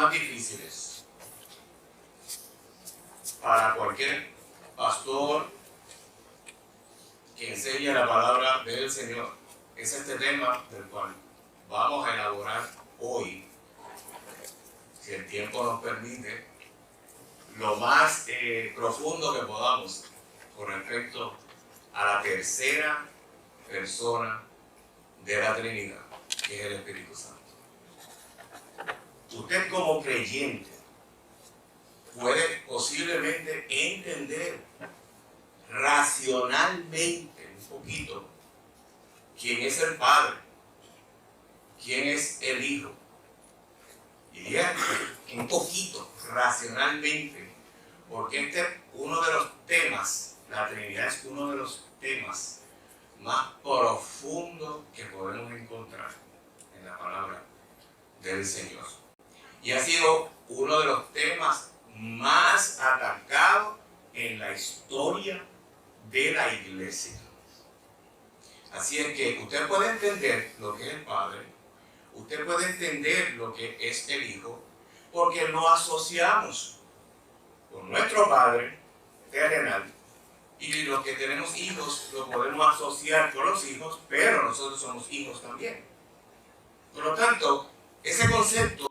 más difíciles para cualquier pastor que enseñe la palabra del Señor es este tema del cual vamos a elaborar hoy, si el tiempo nos permite, lo más profundo que podamos con respecto a la tercera persona de la Trinidad, que es el Espíritu Santo. Usted como creyente puede posiblemente entender racionalmente un poquito quién es el Padre, quién es el Hijo. Y ya, un poquito racionalmente, porque este es uno de los temas, la Trinidad es uno de los temas más profundos que podemos encontrar en la palabra del Señor. Y ha sido uno de los temas más atacados en la historia de la iglesia. Así es que usted puede entender lo que es el Padre, usted puede entender lo que es el Hijo, porque lo asociamos con nuestro Padre terrenal, y los que tenemos hijos lo podemos asociar con los hijos, pero nosotros somos hijos también. Por lo tanto, ese concepto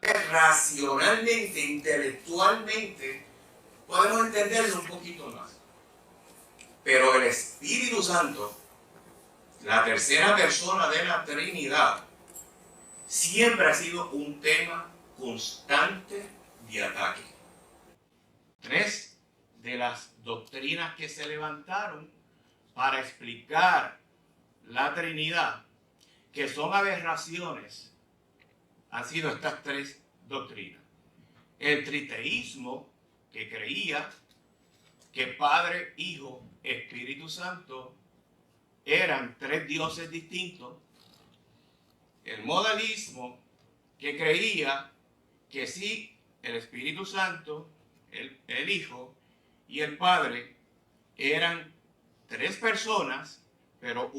racionalmente, intelectualmente, podemos entenderlo un poquito más. Pero el Espíritu Santo, la tercera persona de la Trinidad, siempre ha sido un tema constante de ataque. Tres de las doctrinas que se levantaron para explicar la Trinidad, que son aberraciones, han sido estas tres doctrinas. El triteísmo, que creía que Padre, Hijo, Espíritu Santo eran tres dioses distintos. El modalismo, que creía que sí, el Espíritu Santo, el Hijo y el Padre eran tres personas, pero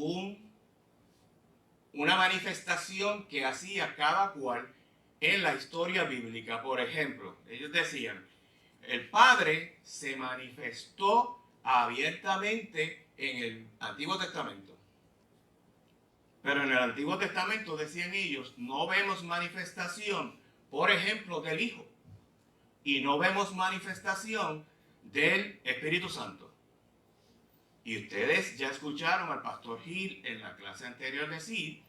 una manifestación que hacía cada cual en la historia bíblica. Por ejemplo, ellos decían, el Padre se manifestó abiertamente en el Antiguo Testamento. Pero en el Antiguo Testamento, decían ellos, no vemos manifestación, por ejemplo, del Hijo. Y no vemos manifestación del Espíritu Santo. Y ustedes ya escucharon al pastor Gil en la clase anterior decir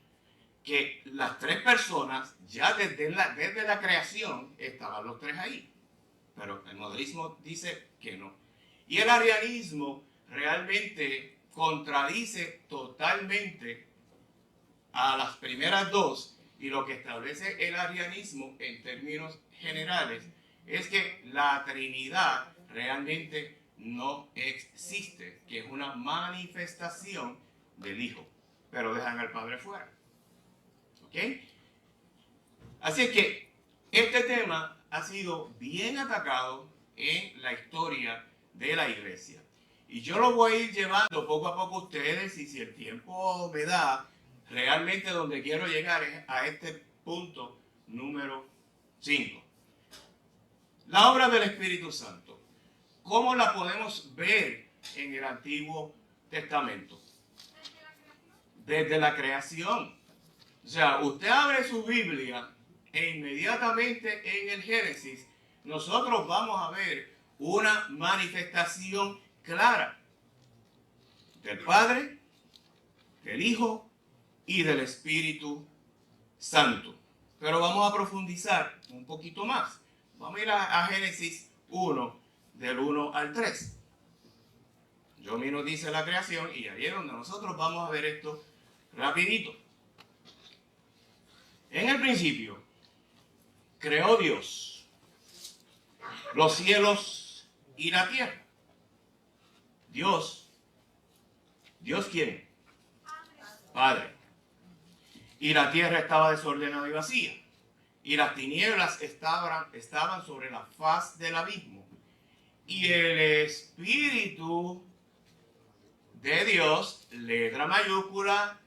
que las tres personas, ya desde la creación, estaban los tres ahí. Pero el modernismo dice que no. Y el arrianismo realmente contradice totalmente a las primeras dos. Y lo que establece el arrianismo en términos generales es que la Trinidad realmente no existe, que es una manifestación del Hijo, pero dejan al Padre fuera. ¿Ok? Así es que este tema ha sido bien atacado en la historia de la iglesia. Y yo lo voy a ir llevando poco a poco a ustedes, y si el tiempo me da, realmente donde quiero llegar es a este punto número 5. La obra del Espíritu Santo. ¿Cómo la podemos ver en el Antiguo Testamento? Desde la creación. O sea, usted abre su Biblia e inmediatamente en el Génesis nosotros vamos a ver una manifestación clara del Padre, del Hijo y del Espíritu Santo. Pero vamos a profundizar un poquito más. Vamos a ir a Génesis 1, del 1 al 3. Yo mismo dice la creación, y ahí es donde nosotros vamos a ver esto rapidito. En el principio creó Dios los cielos y la tierra. Dios ¿quién? Padre. Y la tierra estaba desordenada y vacía, y las tinieblas estaban sobre la faz del abismo, y el Espíritu de Dios, letra mayúscula,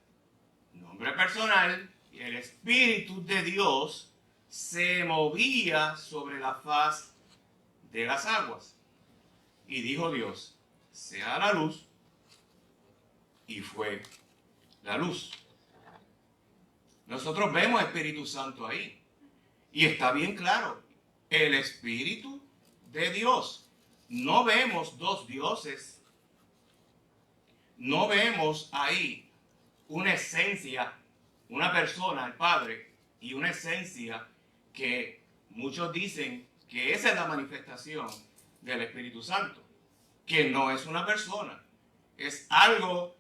nombre personal, y el Espíritu de Dios se movía sobre la faz de las aguas. Y dijo Dios, sea la luz, y fue la luz. Nosotros vemos Espíritu Santo ahí. Y está bien claro, el Espíritu de Dios. No vemos dos dioses. No vemos ahí una esencia, una persona, el Padre, y una esencia que muchos dicen que esa es la manifestación del Espíritu Santo. Que no es una persona. Es algo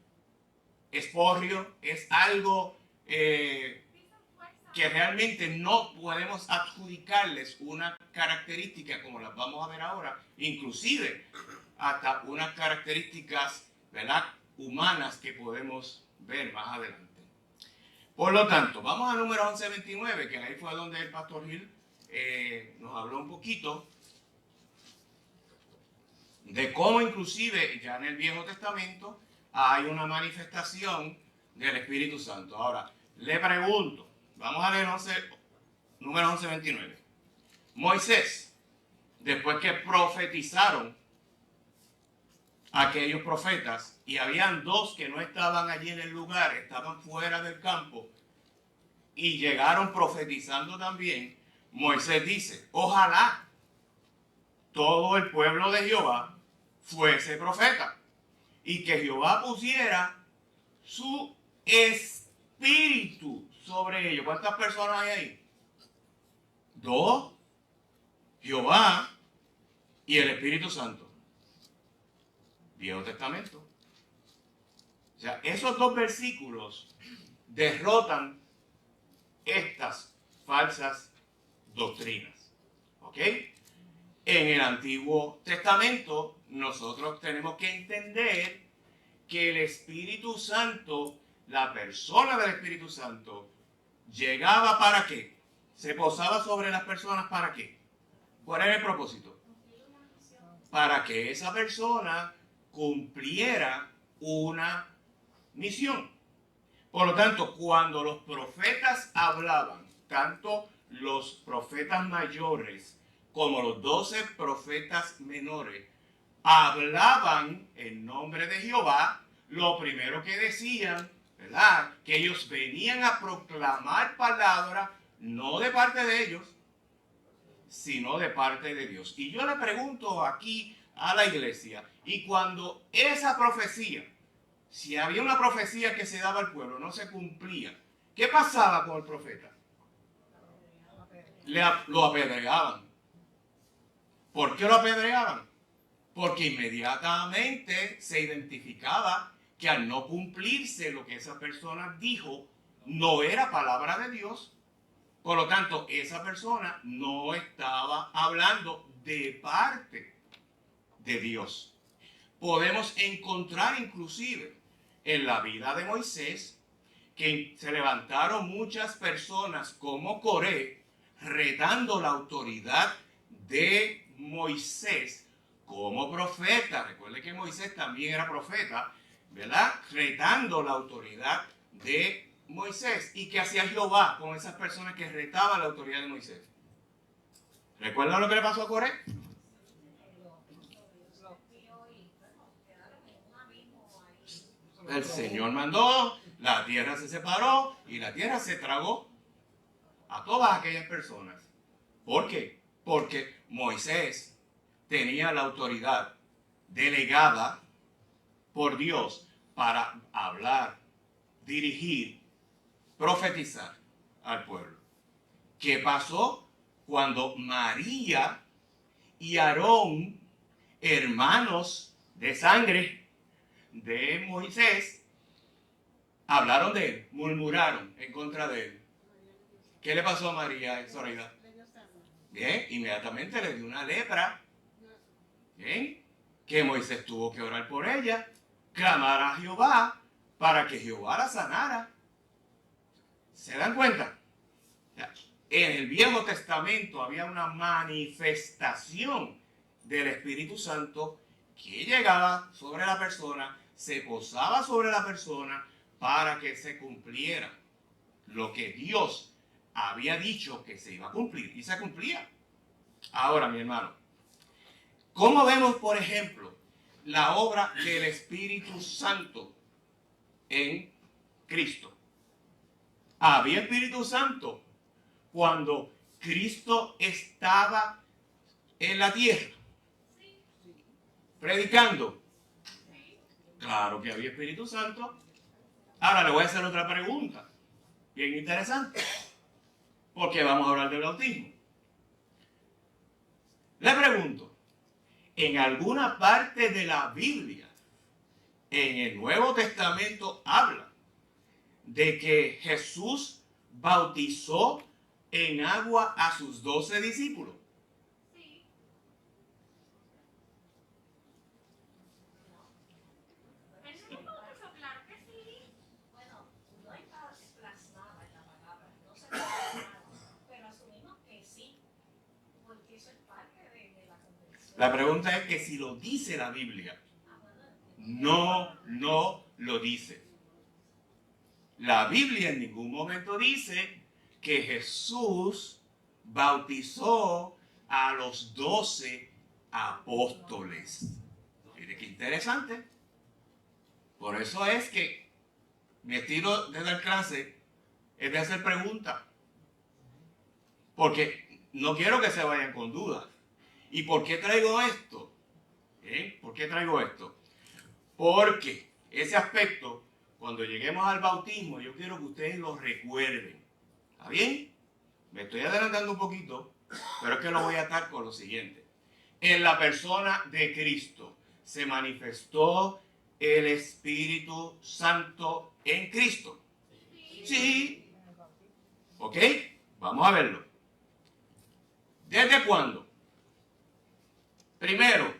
espórreo, es algo que realmente no podemos adjudicarles una característica como las vamos a ver ahora, inclusive hasta unas características, ¿verdad?, humanas que podemos ver más adelante. Por lo tanto, vamos al número 1129, que ahí fue donde el pastor Gil nos habló un poquito de cómo inclusive ya en el Viejo Testamento hay una manifestación del Espíritu Santo. Ahora, le pregunto, vamos a leer número 1129. Moisés, después que profetizaron aquellos profetas, y habían dos que no estaban allí en el lugar, estaban fuera del campo, y llegaron profetizando también, Moisés dice, ojalá todo el pueblo de Jehová fuese profeta, y que Jehová pusiera su espíritu sobre ellos. ¿Cuántas personas hay ahí? Dos, Jehová y el Espíritu Santo. Viejo Testamento. O sea, esos dos versículos derrotan estas falsas doctrinas. ¿Ok? En el Antiguo Testamento nosotros tenemos que entender que el Espíritu Santo, la persona del Espíritu Santo, llegaba ¿para qué? Se posaba sobre las personas ¿para qué? ¿Cuál era el propósito? Para que esa persona cumpliera una misión. Por lo tanto, cuando los profetas hablaban, tanto los profetas mayores como los 12 profetas menores, hablaban en nombre de Jehová, lo primero que decían, ¿verdad?, que ellos venían a proclamar palabra, no de parte de ellos, sino de parte de Dios. Y yo le pregunto aquí a la iglesia, y cuando esa profecía, si había una profecía que se daba al pueblo, no se cumplía, ¿qué pasaba con el profeta? Lo apedreaban. ¿Por qué lo apedreaban? Porque inmediatamente se identificaba que al no cumplirse lo que esa persona dijo, no era palabra de Dios. Por lo tanto, esa persona no estaba hablando de parte de Dios. Podemos encontrar inclusive en la vida de Moisés que se levantaron muchas personas como Coré retando la autoridad de Moisés como profeta. Recuerde que Moisés también era profeta, ¿verdad? Retando la autoridad de Moisés. ¿Y qué hacía Jehová con esas personas que retaban la autoridad de Moisés? ¿Recuerdan lo que le pasó a Coré? El Señor mandó, la tierra se separó y la tierra se tragó a todas aquellas personas. ¿Por qué? Porque Moisés tenía la autoridad delegada por Dios para hablar, dirigir, profetizar al pueblo. ¿Qué pasó cuando María y Aarón, hermanos de sangre de Moisés, hablaron de él, murmuraron en contra de él? ¿Qué le pasó a María en Zoraida? Bien, inmediatamente le dio una lepra. Bien, que Moisés tuvo que orar por ella, clamar a Jehová para que Jehová la sanara. ¿Se dan cuenta? En el Viejo Testamento había una manifestación del Espíritu Santo que llegaba sobre la persona, se posaba sobre la persona para que se cumpliera lo que Dios había dicho que se iba a cumplir y se cumplía. Ahora, mi hermano, ¿cómo vemos, por ejemplo, la obra del Espíritu Santo en Cristo? Había Espíritu Santo cuando Cristo estaba en la tierra predicando. Claro que había Espíritu Santo. Ahora le voy a hacer otra pregunta, bien interesante, porque vamos a hablar del bautismo. Le pregunto, ¿en alguna parte de la Biblia, en el Nuevo Testamento, habla de que Jesús bautizó en agua a sus 12 discípulos? Sí. ¿Él no lo bautizó? Claro que sí. Bueno, no está plasmada en la palabra, no se plasmada, pero asumimos que sí, porque eso es parte de la convención. La pregunta es que si lo dice la Biblia. No lo dice. La Biblia en ningún momento dice que Jesús bautizó a los 12 apóstoles. Mire qué interesante. Por eso es que mi estilo de dar clase es de hacer preguntas. Porque no quiero que se vayan con dudas. ¿Y por qué traigo esto? ¿Por qué traigo esto? Porque ese aspecto, cuando lleguemos al bautismo, yo quiero que ustedes lo recuerden. ¿Está bien? Me estoy adelantando un poquito, pero es que lo voy a atar con lo siguiente. En la persona de Cristo se manifestó el Espíritu Santo en Cristo. Sí. ¿Ok? Vamos a verlo. ¿Desde cuándo? Primero,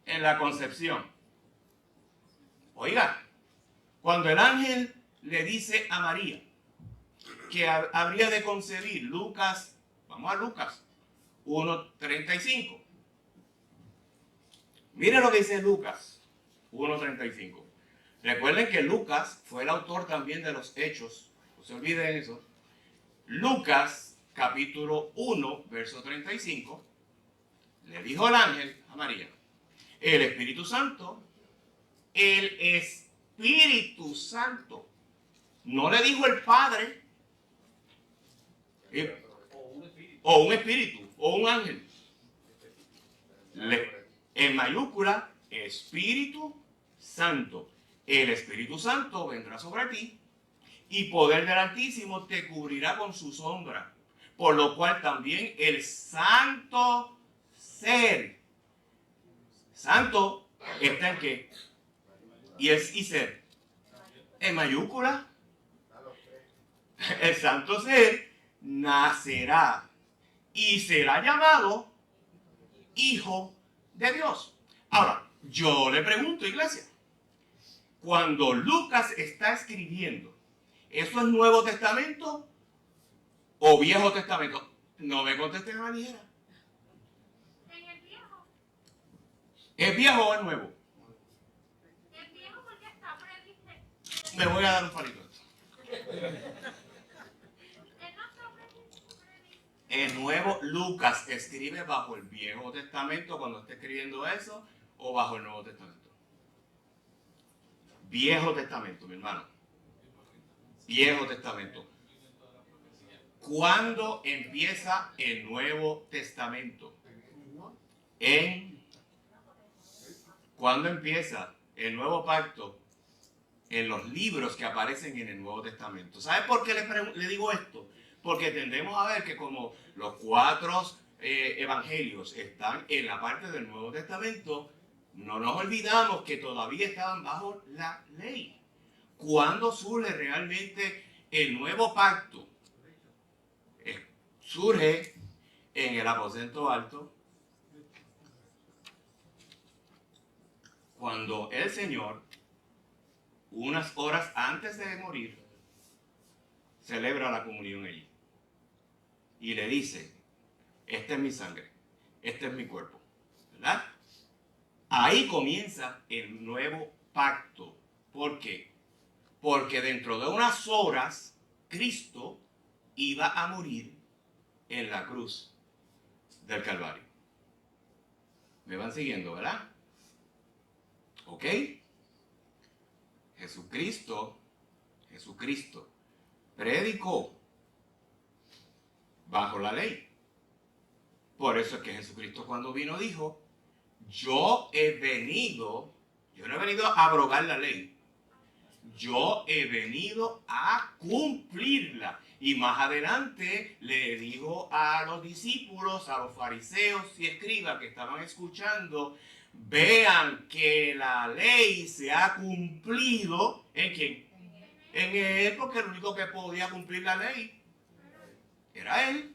en la concepción. Oiga, cuando el ángel le dice a María que habría de concebir, Lucas, vamos a Lucas 1:35. Mire lo que dice Lucas 1:35. Recuerden que Lucas fue el autor también de los Hechos, no se olviden eso. Lucas capítulo 1, verso 35, le dijo el ángel a María, el Espíritu Santo, no le dijo el Padre, o un espíritu, o un ángel. En mayúscula, Espíritu Santo. El Espíritu Santo vendrá sobre ti y poder del Altísimo te cubrirá con su sombra. Por lo cual también el santo ser. Santo está en qué? Y ser. En mayúscula. El santo ser nacerá y será llamado Hijo de Dios. Ahora, yo le pregunto, iglesia, cuando Lucas está escribiendo, ¿eso es Nuevo Testamento o Viejo Testamento? No me contesten a la ligera. En el viejo. ¿Es viejo o es nuevo? El viejo porque está previsto. Me voy a dar un palito. El nuevo Lucas escribe bajo el Viejo Testamento cuando esté escribiendo eso o bajo el Nuevo Testamento. Viejo Testamento, mi hermano. Viejo Testamento. ¿Cuándo empieza el Nuevo Testamento? ¿Cuándo empieza el Nuevo Pacto? En los libros que aparecen en el Nuevo Testamento. ¿Sabe por qué le digo esto? Porque tendemos a ver que como los 4 evangelios están en la parte del Nuevo Testamento, no nos olvidamos que todavía estaban bajo la ley. ¿Cuándo surge realmente el nuevo pacto? Surge en el aposento alto, cuando el Señor, unas horas antes de morir, celebra la comunión allí. Y le dice, esta es mi sangre, este es mi cuerpo. ¿Verdad? Ahí comienza el nuevo pacto. ¿Por qué? Porque dentro de unas horas, Cristo iba a morir en la cruz del Calvario. ¿Me van siguiendo, verdad? ¿Ok? Jesucristo predicó bajo la ley. Por eso es que Jesucristo cuando vino dijo, yo no he venido a abrogar la ley. Yo he venido a cumplirla. Y más adelante le dijo a los discípulos, a los fariseos y escribas que estaban escuchando, vean que la ley se ha cumplido. ¿En quién? En él, porque el único que podía cumplir la ley era él.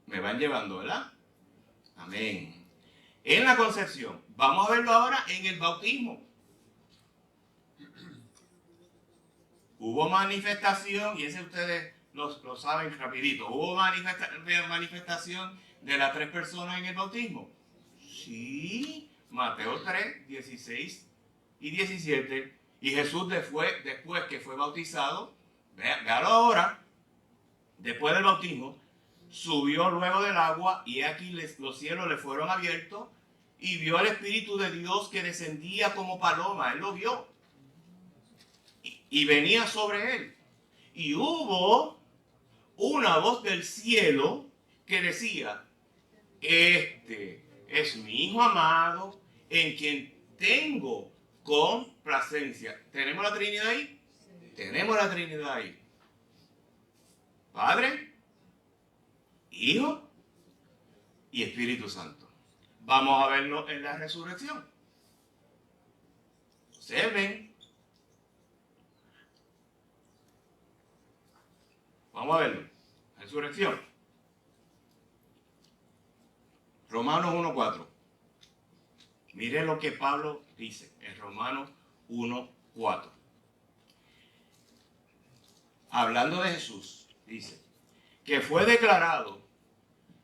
Me van llevando, ¿verdad? Amén. En la concepción. Vamos a verlo ahora en el bautismo. Hubo manifestación, y ese ustedes lo saben rapidito. Hubo manifestación de las 3 personas en el bautismo. Sí, Mateo 3, 16 y 17. Y Jesús después que fue bautizado, véalo ahora, después del bautismo, subió luego del agua y aquí los cielos le fueron abiertos y vio al Espíritu de Dios que descendía como paloma. Él lo vio. Y venía sobre él. Y hubo una voz del cielo que decía, este es mi Hijo amado en quien tengo complacencia. ¿Tenemos la Trinidad ahí? Sí. Tenemos la Trinidad ahí. Padre, Hijo y Espíritu Santo. Vamos a verlo en la resurrección. Observen. Vamos a verlo. Resurrección. Romanos 1:4. Mire lo que Pablo dice en Romanos 1:4. Hablando de Jesús, dice que fue declarado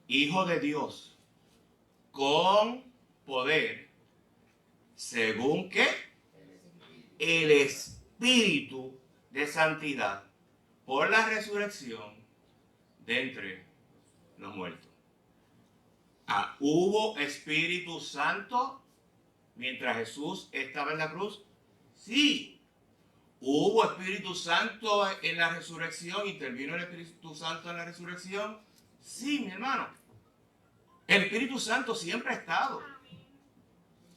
Hijo de Dios con poder, según que el Espíritu de santidad por la resurrección de entre los muertos. ¿Hubo Espíritu Santo mientras Jesús estaba en la cruz? Sí. ¿Hubo Espíritu Santo en la resurrección? ¿Intervino el Espíritu Santo en la resurrección? Sí, mi hermano. El Espíritu Santo siempre ha estado.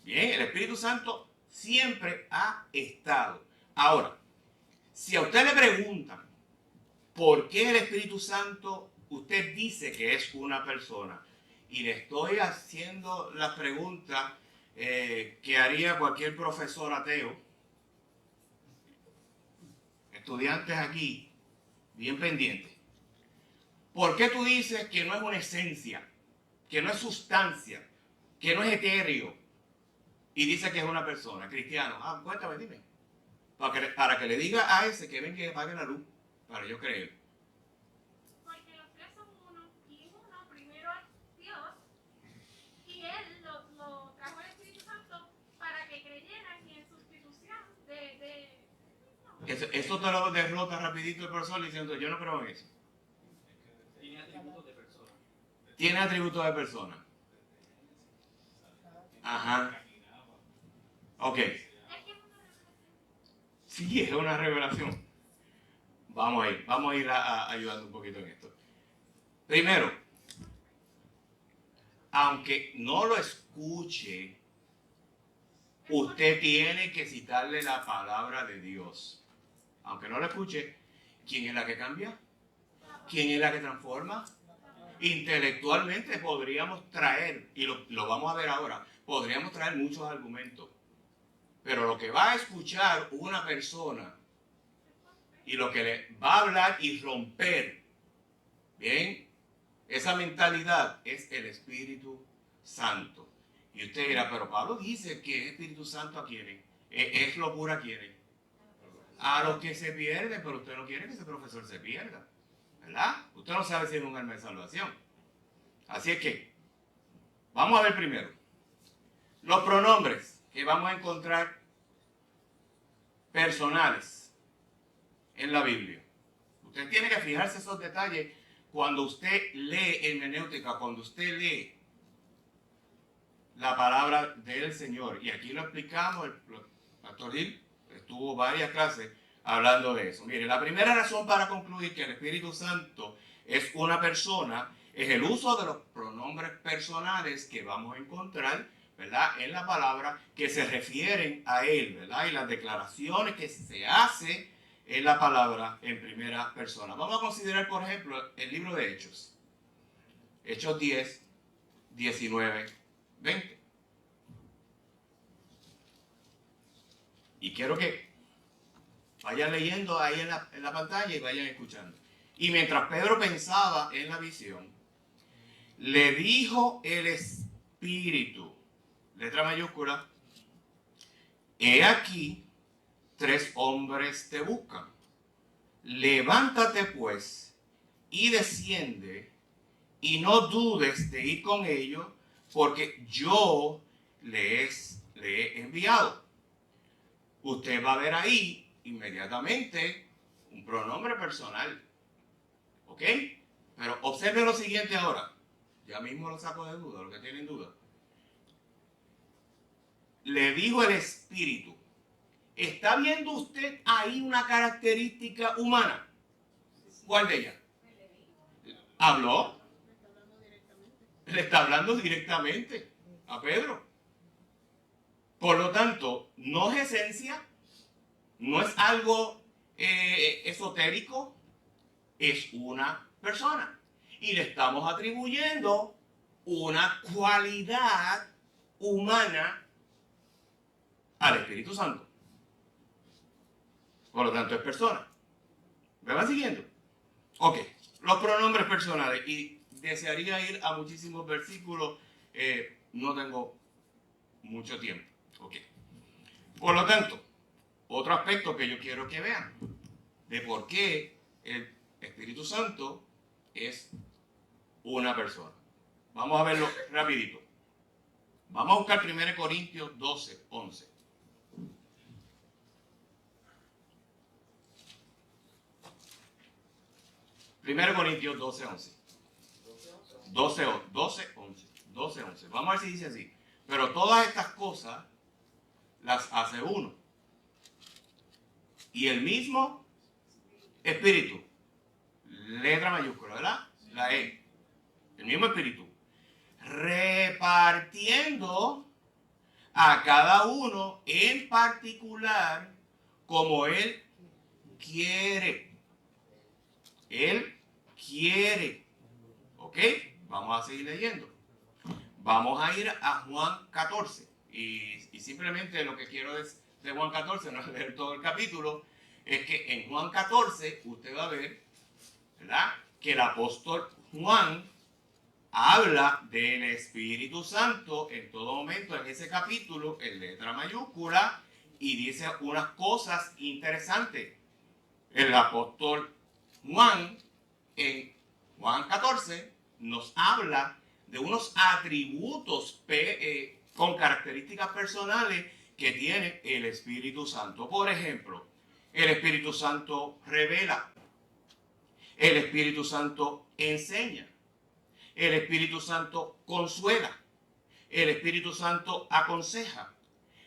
Bien, el Espíritu Santo siempre ha estado. Ahora, si a usted le preguntan, ¿por qué el Espíritu Santo usted dice que es una persona? Y le estoy haciendo las preguntas que haría cualquier profesor ateo. Estudiantes aquí, bien pendientes. ¿Por qué tú dices que no es una esencia, que no es sustancia, que no es etéreo? Y dice que es una persona, cristiano. Cuéntame, dime. Para que le diga a ese que ven que apague la luz. Para yo creer. Porque los 3 son uno, y uno primero es Dios, y Él lo trajo el Espíritu Santo para que creyeran y en sustitución de Eso te lo derrota rapidito el profesor diciendo, yo no creo en eso. Tiene atributos de persona. Tiene atributos de persona. Ajá. Ok. Sí, es una revelación. Vamos a ir ayudando un poquito en esto. Primero, aunque no lo escuche, usted tiene que citarle la palabra de Dios. Aunque no lo escuche, ¿quién es la que cambia? ¿Quién es la que transforma? Intelectualmente podríamos traer, y lo vamos a ver ahora, podríamos traer muchos argumentos. Pero lo que va a escuchar una persona y lo que le va a hablar y romper, bien, esa mentalidad es el Espíritu Santo. Y usted dirá, pero Pablo dice que es Espíritu Santo a quienes, es locura a quienes, a los que se pierden, pero usted no quiere que ese profesor se pierda, ¿verdad? Usted no sabe si es un alma de salvación. Así es que, vamos a ver primero, los pronombres que vamos a encontrar personales en la Biblia. Usted tiene que fijarse esos detalles cuando usted lee hermenéutica, cuando usted lee la palabra del Señor. Y aquí lo explicamos, el pastor Gil estuvo varias clases hablando de eso. Mire, la primera razón para concluir que el Espíritu Santo es una persona es el uso de los pronombres personales que vamos a encontrar, ¿verdad?, en la palabra, que se refieren a Él, ¿verdad? Y las declaraciones que se hace en la palabra en primera persona. Vamos a considerar, por ejemplo, el libro de Hechos. Hechos 10, 19, 20. Y quiero que vayan leyendo ahí en la pantalla y vayan escuchando. Y mientras Pedro pensaba en la visión, le dijo el Espíritu, letra mayúscula, he aquí, 3 hombres te buscan. Levántate pues y desciende y no dudes de ir con ellos, porque yo le he enviado. Usted va a ver ahí inmediatamente un pronombre personal. ¿Ok? Pero observe lo siguiente ahora. Ya mismo lo saco de duda, los que tienen duda. Le dijo el Espíritu. ¿Está viendo usted ahí una característica humana? ¿Cuál de ellas? ¿Habló? Le está hablando directamente a Pedro. Por lo tanto, no es esencia, no es algo esotérico, es una persona. Y le estamos atribuyendo una cualidad humana al Espíritu Santo. Por lo tanto, es persona. ¿Me van siguiendo? Ok, los pronombres personales. Y desearía ir a muchísimos versículos. No tengo mucho tiempo. Ok. Por lo tanto, otro aspecto que yo quiero que vean de por qué el Espíritu Santo es una persona. Vamos a verlo rapidito. Vamos a buscar 1 Corintios 12, 11. 1 Corintios 12, 11. 12, 11. Vamos a ver si dice así. Pero todas estas cosas las hace uno. Y el mismo Espíritu. Letra mayúscula, ¿verdad? La E. El mismo Espíritu. Repartiendo a cada uno en particular como Él quiere. Él quiere. ¿Ok? Vamos a seguir leyendo. Vamos a ir a Juan 14. Y simplemente lo que quiero de Juan 14, no es leer todo el capítulo, es que en Juan 14 usted va a ver, ¿verdad?, que el apóstol Juan habla del Espíritu Santo en todo momento en ese capítulo, en letra mayúscula, y dice unas cosas interesantes. El apóstol Juan, en Juan 14, nos habla de unos atributos con características personales que tiene el Espíritu Santo. Por ejemplo, el Espíritu Santo revela. El Espíritu Santo enseña. El Espíritu Santo consuela. El Espíritu Santo aconseja.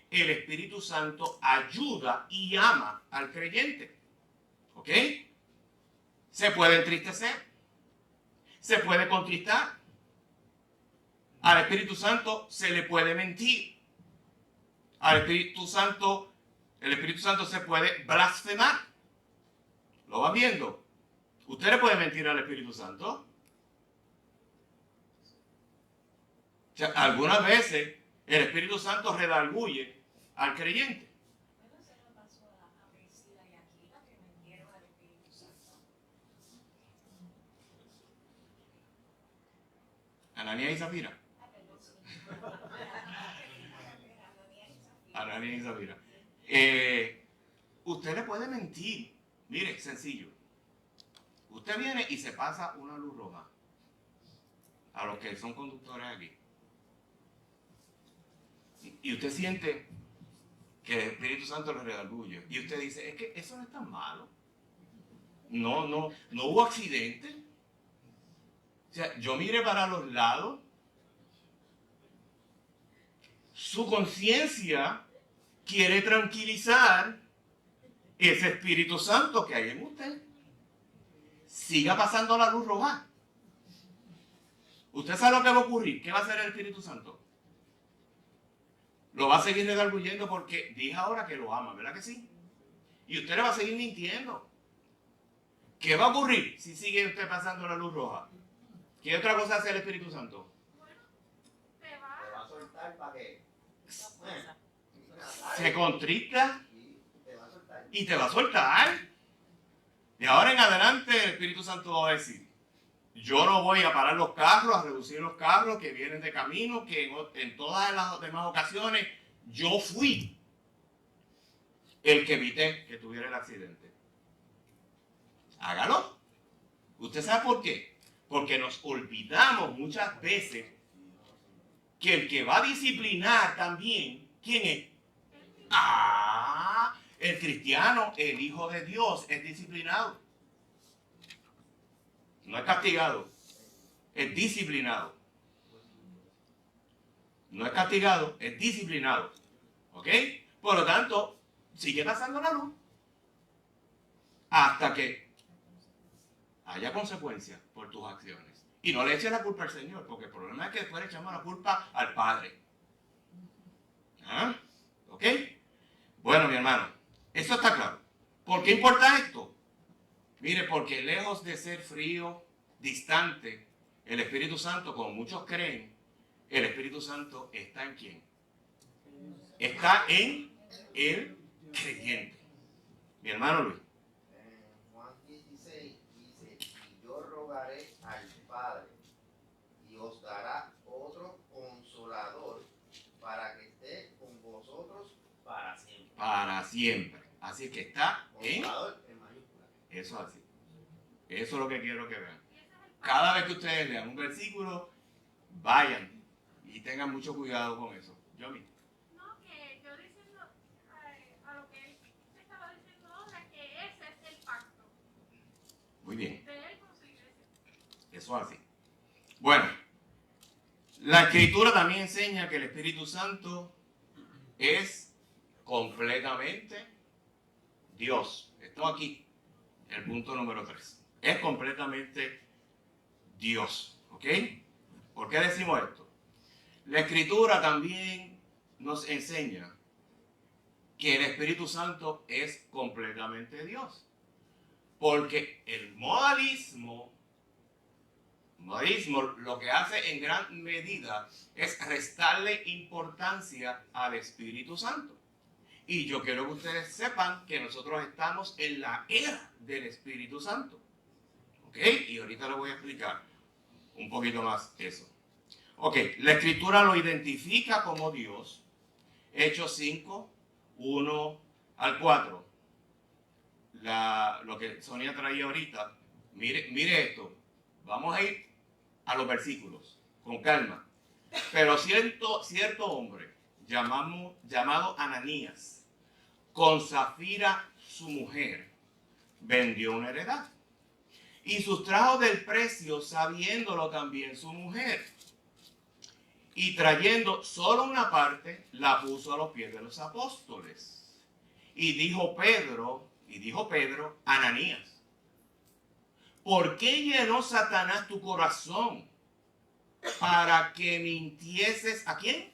El Espíritu Santo ayuda y ama al creyente. ¿Ok? Se puede entristecer. Se puede contristar. Al Espíritu Santo se le puede mentir. Al Espíritu Santo, el Espíritu Santo se puede blasfemar. ¿Lo va viendo? ¿Usted le puede mentir al Espíritu Santo? O sea, algunas veces el Espíritu Santo redarguye al creyente. Bueno, se lo pasó a Priscila y Aquila que mintieron al Espíritu Santo. Ananías y Zafira. Ananías y Zafira. Usted le puede mentir. Mire, sencillo. Usted viene y se pasa una luz roja. A los que son conductores aquí. Y usted siente que el Espíritu Santo le redarguye. Y usted dice, es que eso no es tan malo. no hubo accidente. O sea, yo miré para los lados. Su conciencia quiere tranquilizar ese Espíritu Santo que hay en usted. Siga pasando la luz roja. ¿Usted sabe lo que va a ocurrir? ¿Qué va a hacer el Espíritu Santo? Lo va a seguir redarguyendo porque dije ahora que lo ama, ¿verdad que sí? Y usted le va a seguir mintiendo. ¿Qué va a ocurrir si sigue usted pasando la luz roja? ¿Qué otra cosa hace el Espíritu Santo? Bueno, te Te va. va a soltar para que Se contrista te va a soltar. y te va a soltar. De ahora en adelante el Espíritu Santo va a decir, yo no voy a parar los carros, a reducir los carros que vienen de camino, que en todas las demás ocasiones yo fui el que evité que tuviera el accidente. Hágalo. ¿Usted sabe por qué? Porque nos olvidamos muchas veces que el que va a disciplinar también, ¿quién es? El cristiano, el Hijo de Dios, es disciplinado. No es castigado, es disciplinado. No es castigado, es disciplinado. ¿Ok? Por lo tanto, sigue pasando la luz hasta que haya consecuencias por tus acciones. Y no le eches la culpa al Señor, porque el problema es que después le echamos la culpa al Padre. ¿Ah? ¿Ok? Bueno, mi hermano, eso está claro. ¿Por qué importa esto? Mire, porque lejos de ser frío, distante, el Espíritu Santo, como muchos creen, el Espíritu Santo está en ¿quién? Está en el creyente. Mi hermano Luis. En Juan 16 dice, y yo rogaré al Padre y os dará otro consolador para que esté con vosotros para siempre. Para siempre. Así que está en... Consolador en mayúscula. Eso es así. Eso es lo que quiero que vean. Y ese es el Cada vez que ustedes lean un versículo, vayan y tengan mucho cuidado con eso. Yo mismo. No, que yo diciendo a lo que él estaba diciendo ahora, que ese es el pacto Muy bien. de él con su iglesia. Eso es así. Bueno, la Escritura también enseña que el Espíritu Santo es completamente Dios. Esto aquí, el punto número 3. Es completamente Dios. ¿Ok? ¿Por qué decimos esto? La Escritura también nos enseña que el Espíritu Santo es completamente Dios. Porque el modalismo lo que hace en gran medida es restarle importancia al Espíritu Santo. Y yo quiero que ustedes sepan que nosotros estamos en la era del Espíritu Santo. ¿Ok? Y ahorita les voy a explicar un poquito más eso. Ok, la Escritura lo identifica como Dios. Hechos 5, 1 al 4. Lo que Sonia traía ahorita. Mire esto. Vamos a ir a los versículos con calma. Pero cierto hombre llamado Ananías, con Zafira su mujer, vendió una heredad y sustrajo del precio, sabiéndolo también su mujer, y trayendo solo una parte, la puso a los pies de los apóstoles. Y dijo Pedro, Ananías, ¿por qué llenó Satanás tu corazón para que mintieses a quién?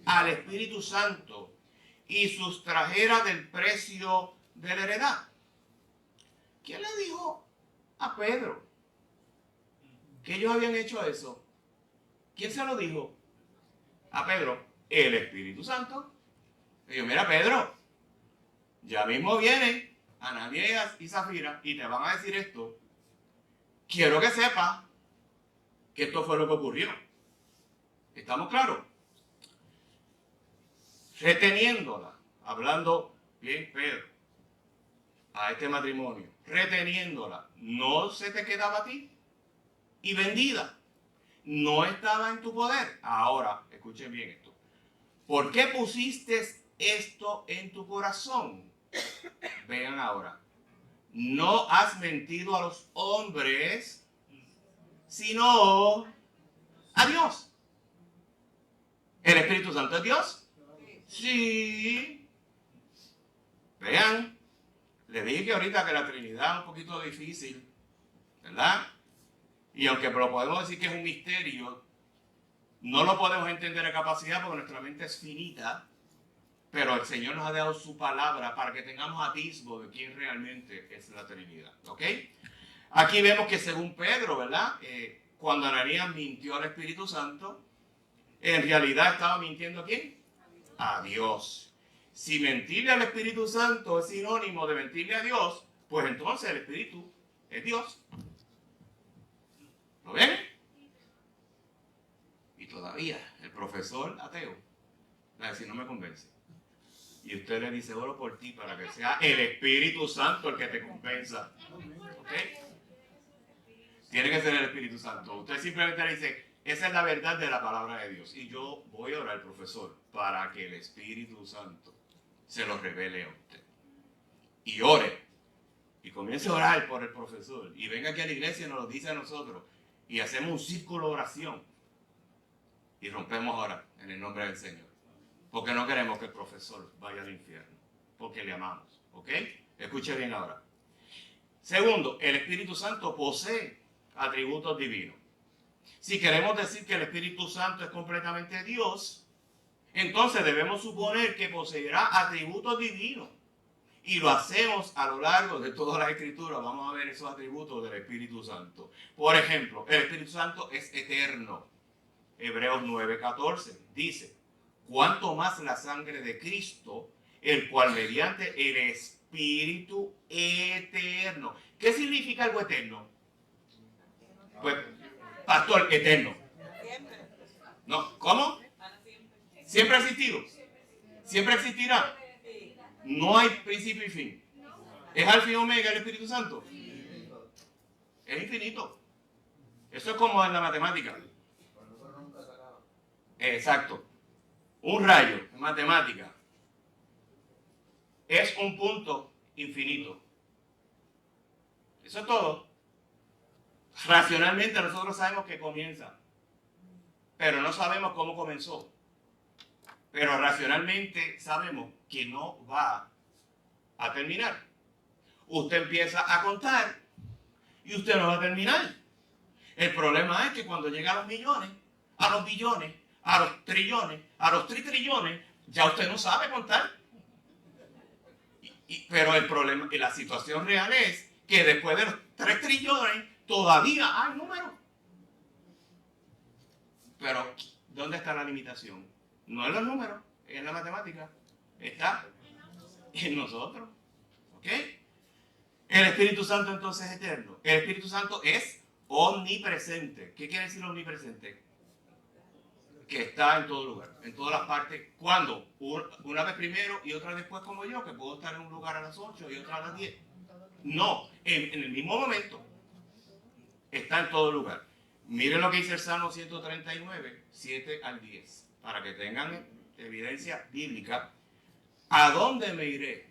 Al Espíritu Santo y sustrajera del precio de la heredad. ¿Quién le dijo a Pedro que ellos habían hecho eso? ¿Quién se lo dijo? A Pedro, el Espíritu Santo. Y yo, mira Pedro, ya mismo vienen Ananías y Zafira y te van a decir esto. Quiero que sepas que esto fue lo que ocurrió. ¿Estamos claros? Reteniéndola, hablando bien Pedro, a este matrimonio, reteniéndola, no se te quedaba a ti, y vendida, no estaba en tu poder. Ahora, escuchen bien esto. ¿Por qué pusiste esto en tu corazón? Vean ahora. no has mentido a los hombres, sino a Dios. ¿El Espíritu Santo es Dios? Sí. Vean, le dije que ahorita que la Trinidad es un poquito difícil, ¿verdad? Y aunque lo podemos decir que es un misterio, no lo podemos entender a capacidad porque nuestra mente es finita, pero el Señor nos ha dado su palabra para que tengamos atisbo de quién realmente es la Trinidad, ¿ok? Aquí vemos que según Pedro, ¿verdad? Cuando Ananías mintió al Espíritu Santo, en realidad estaba mintiendo ¿a quién? A Dios. Si mentirle al Espíritu Santo es sinónimo de mentirle a Dios, pues entonces el Espíritu es Dios. ¿Lo ven? Y todavía el profesor ateo va a decir, no me convence. Y usted le dice, oro por ti para que sea el Espíritu Santo el que te compensa. ¿Ok? Tiene que ser el Espíritu Santo. Usted simplemente le dice, esa es la verdad de la palabra de Dios. Y yo voy a orar, profesor, para que el Espíritu Santo se lo revele a usted. Y ore. Y comience a orar por el profesor. Y venga aquí a la iglesia y nos lo dice a nosotros. Y hacemos un círculo de oración. Y rompemos ahora en el nombre del Señor. Porque no queremos que el profesor vaya al infierno. Porque le amamos. ¿Ok? Escuche bien ahora. Segundo, el Espíritu Santo posee atributos divinos. Si queremos decir que el Espíritu Santo es completamente Dios, entonces debemos suponer que poseerá atributos divinos. Y lo hacemos a lo largo de toda la Escritura. Vamos a ver esos atributos del Espíritu Santo. Por ejemplo, el Espíritu Santo es eterno. Hebreos 9:14 dice, cuanto más la sangre de Cristo, el cual mediante el Espíritu eterno. ¿Qué significa algo eterno? Pues, pastor, eterno. No, ¿cómo? ¿Siempre ha existido? ¿Siempre existirá? No hay principio y fin. ¿Es alfa y omega el Espíritu Santo? Es infinito. Eso es como en la matemática. Exacto. Un rayo en matemática es un punto infinito. Eso es todo. Racionalmente nosotros sabemos que comienza, pero no sabemos cómo comenzó. Pero racionalmente sabemos que no va a terminar. Usted empieza a contar y usted no va a terminar. El problema es que cuando llega a los millones, a los billones, a los trillones, a los tritrillones, ya usted no sabe contar. Pero el problema, y la situación real es que después de los 3 trillones todavía hay números. Pero, ¿dónde está la limitación? No en los números, en la matemática. Está en nosotros. ¿Ok? El Espíritu Santo entonces es eterno. El Espíritu Santo es omnipresente. ¿Qué quiere decir omnipresente? Que está en todo lugar, en todas las partes. ¿Cuándo? Una vez primero y otra después como yo, que puedo estar en un lugar a las 8 y otra a las 10. No, en el mismo momento. Está en todo lugar. Miren lo que dice el Salmo 139, 7 al 10, para que tengan evidencia bíblica. ¿A dónde me iré?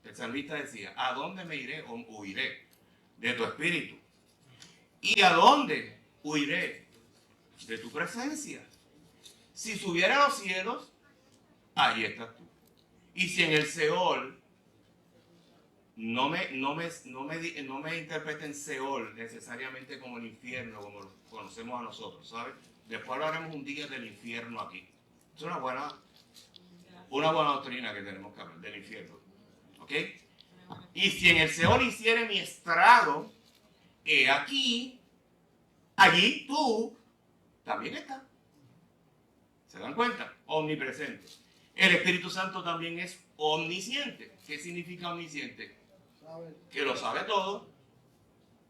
El salmista decía, ¿a dónde me iré o huiré de tu espíritu? ¿Y a dónde huiré de tu presencia? Si subiera a los cielos, allí estás tú. Y si en el Seol, no me interpreten Seol necesariamente como el infierno, como lo conocemos a nosotros, ¿sabes? Después hablaremos un día del infierno aquí. Es una buena doctrina que tenemos que hablar, del infierno. ¿Ok? Y si en el Seol hiciere mi estrago, he aquí, allí tú también estás. ¿Se dan cuenta? Omnipresente. El Espíritu Santo también es omnisciente. ¿Qué significa omnisciente? Que lo sabe todo.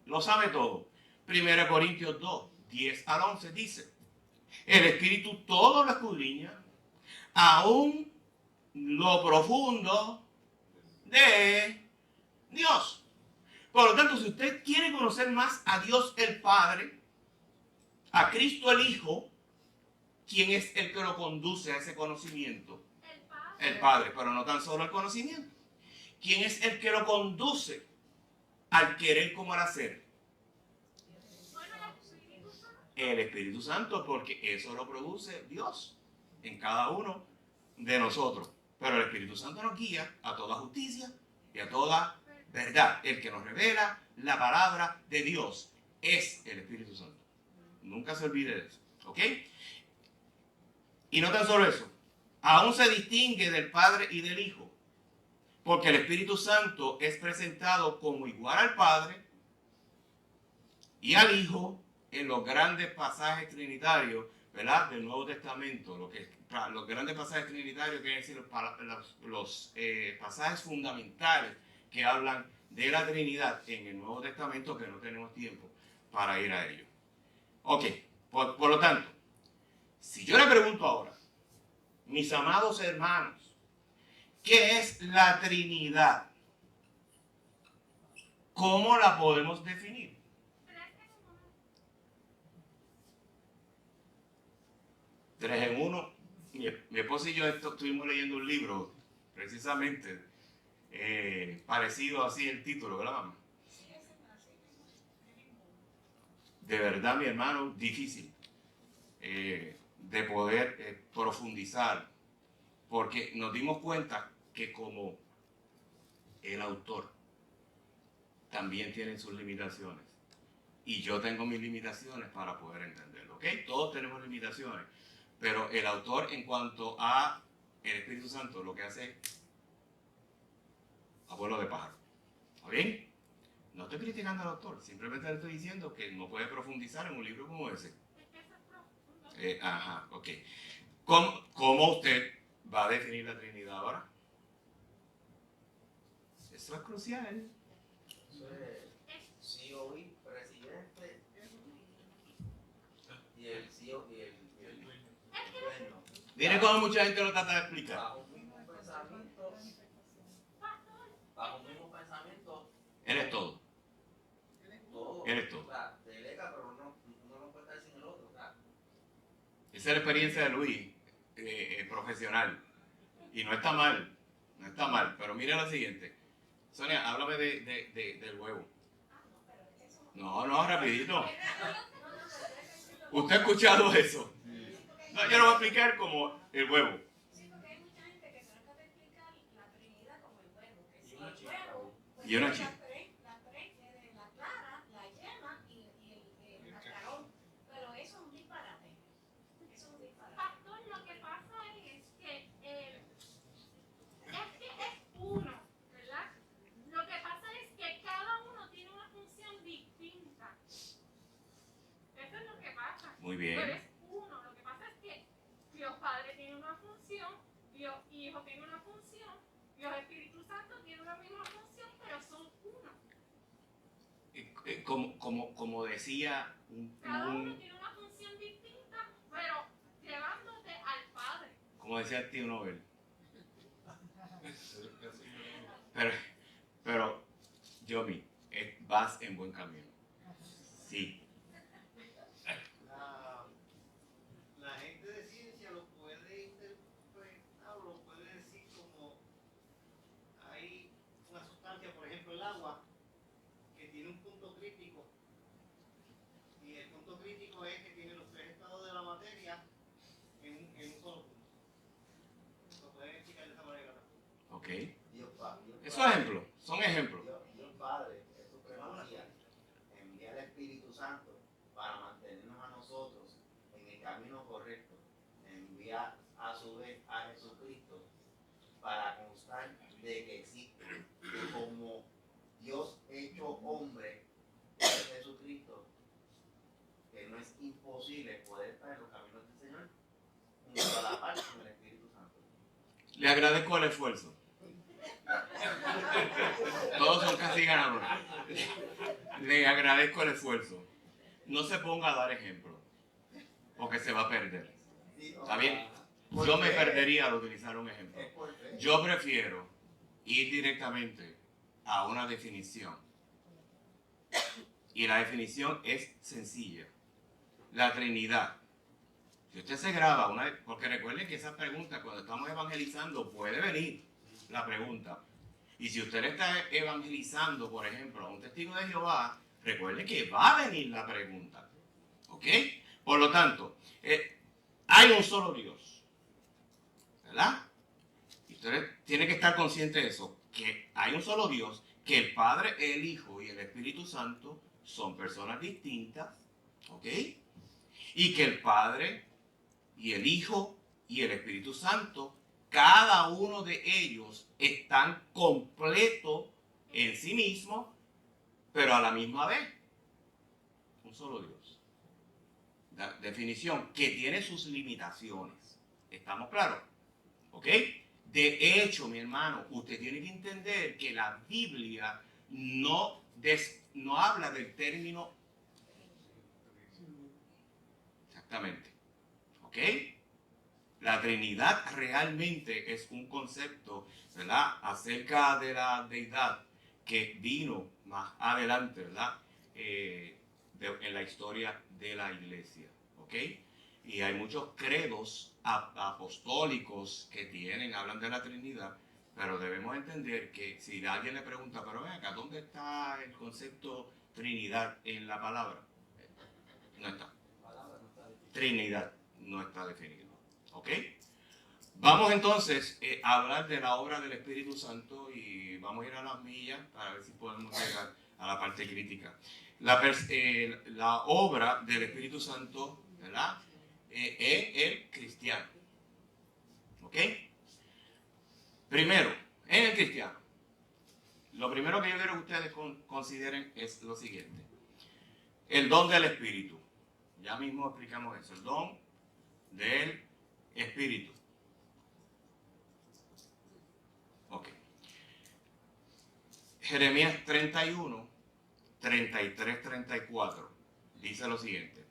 Lo sabe todo. 1 Corintios 2, 10 al 11 dice, el Espíritu todo lo escudriña, aún lo profundo de Dios. Por lo tanto, si usted quiere conocer más a Dios el Padre, a Cristo el Hijo, ¿quién es el que lo conduce a ese conocimiento? El Padre, pero no tan solo el conocimiento. ¿Quién es el que lo conduce al querer como al hacer? Bueno, el Espíritu Santo. El Espíritu Santo, porque eso lo produce Dios en cada uno de nosotros. Pero el Espíritu Santo nos guía a toda justicia y a toda verdad. El que nos revela la palabra de Dios es el Espíritu Santo. Nunca se olvide de eso. ¿Ok? Y no tan solo eso. Aún se distingue del Padre y del Hijo. Porque el Espíritu Santo es presentado como igual al Padre y al Hijo en los grandes pasajes trinitarios, ¿verdad?, del Nuevo Testamento. Los grandes pasajes trinitarios quieren decir los pasajes fundamentales que hablan de la Trinidad en el Nuevo Testamento, que no tenemos tiempo para ir a ello. Ok, por lo tanto, si yo le pregunto ahora, mis amados hermanos, ¿qué es la Trinidad? ¿Cómo la podemos definir? Tres en uno. Mi esposa y yo estuvimos leyendo un libro, precisamente, parecido así el título, ¿verdad, mamá? De verdad, mi hermano, difícil de poder profundizar, porque nos dimos cuenta que como el autor también tiene sus limitaciones, y yo tengo mis limitaciones para poder entenderlo, ¿ok? Todos tenemos limitaciones, pero el autor, en cuanto a el Espíritu Santo, lo que hace es abuelo de pájaro. ¿Está bien? No estoy criticando al autor, simplemente le estoy diciendo que no puede profundizar en un libro como ese. Ok. ¿Cómo usted va a definir la Trinidad ahora? Eso es crucial. Eso es CEO, presidente, y el CEO y el dueño. Mire cómo mucha gente lo trata de explicar. Bajo un mismo pensamiento, Eres todo. todo. Eres todo. O sea, delega, pero uno no puede estar sin el otro. Esa es la experiencia de Luis, profesional. Y no está mal, pero mire lo siguiente. Sonia, háblame del huevo. No, rapidito. ¿Usted ha escuchado eso? No, yo lo voy a explicar como el huevo. Sí, porque hay mucha gente que trata de explicar la Trinidad como el huevo. Que si el huevo, pues Y una la chica. la clara, la yema y el cascarón. Pero eso es un disparate. Eso es un disparate. Pastor, lo que pasa es que es uno, ¿verdad? Lo que pasa es que cada uno tiene una función distinta. Eso es lo que pasa. Muy Pero bien. es uno. Lo que pasa es que Dios Padre tiene una función, Dios Hijo tiene una función, Dios Espíritu Santo tiene una misma función, pero son uno. Como decía Cada uno tiene una función distinta, pero llevándote al Padre. como decía el tío Nobel. Pero Yomi, vas en buen camino. Sí. La gente de ciencia lo puede interpretar, lo puede decir como hay una sustancia, por ejemplo el agua, que tiene un punto crítico, y el punto crítico es que tiene los tres estados de la materia en un solo punto. Lo pueden explicar de esa manera. Ok. Dios Esos ejemplos, son ejemplos. Dios Padre, en su supremacía, envía el Espíritu Santo para mantenernos a nosotros en el camino correcto. Envía a su vez a Jesucristo para constar de que existe. Que como Dios hecho hombre es Jesucristo, que no es imposible poder estar en los caminos del Señor, junto a la par con el Espíritu Santo. Le agradezco el esfuerzo. Todos son casi ganadores. Le agradezco el esfuerzo. No se ponga a dar ejemplo, porque se va a perder. ¿Está bien? Yo me perdería al utilizar un ejemplo. Es por fe. Yo prefiero ir directamente a una definición. Y la definición es sencilla. La Trinidad. Si usted se graba una vez, porque recuerden que esa pregunta cuando estamos evangelizando puede venir la pregunta. Y si usted le está evangelizando, por ejemplo, a un testigo de Jehová, recuerde que va a venir la pregunta. ¿Ok? Por lo tanto, hay un solo Dios. ¿Verdad? Y usted tiene que estar consciente de eso, que hay un solo Dios, que el Padre, el Hijo y el Espíritu Santo son personas distintas. ¿Ok? Y que el Padre y el Hijo y el Espíritu Santo, cada uno de ellos están completos en sí mismos, pero a la misma vez, un solo Dios. La definición que tiene sus limitaciones. ¿Estamos claros? ¿Ok? De hecho, mi hermano, usted tiene que entender que la Biblia no habla del término. Exactamente. ¿Ok? La Trinidad realmente es un concepto, ¿verdad?, acerca de la deidad que vino más adelante, ¿verdad?, en la historia de la iglesia. ¿Ok? Y hay muchos credos apostólicos que hablan de la Trinidad, pero debemos entender que si alguien le pregunta, pero ven acá, ¿dónde está el concepto Trinidad en la palabra? No está. Trinidad no está definido. ¿Ok? Vamos entonces a hablar de la obra del Espíritu Santo y vamos a ir a las millas para ver si podemos llegar a la parte crítica. La obra del Espíritu Santo, ¿verdad?, en el cristiano. ¿Ok? Primero, en el cristiano. Lo primero que yo quiero que ustedes consideren es lo siguiente. El don del Espíritu. Ya mismo explicamos eso. El don del Espíritu. Ok. Jeremías 31, 33, 34 dice lo siguiente.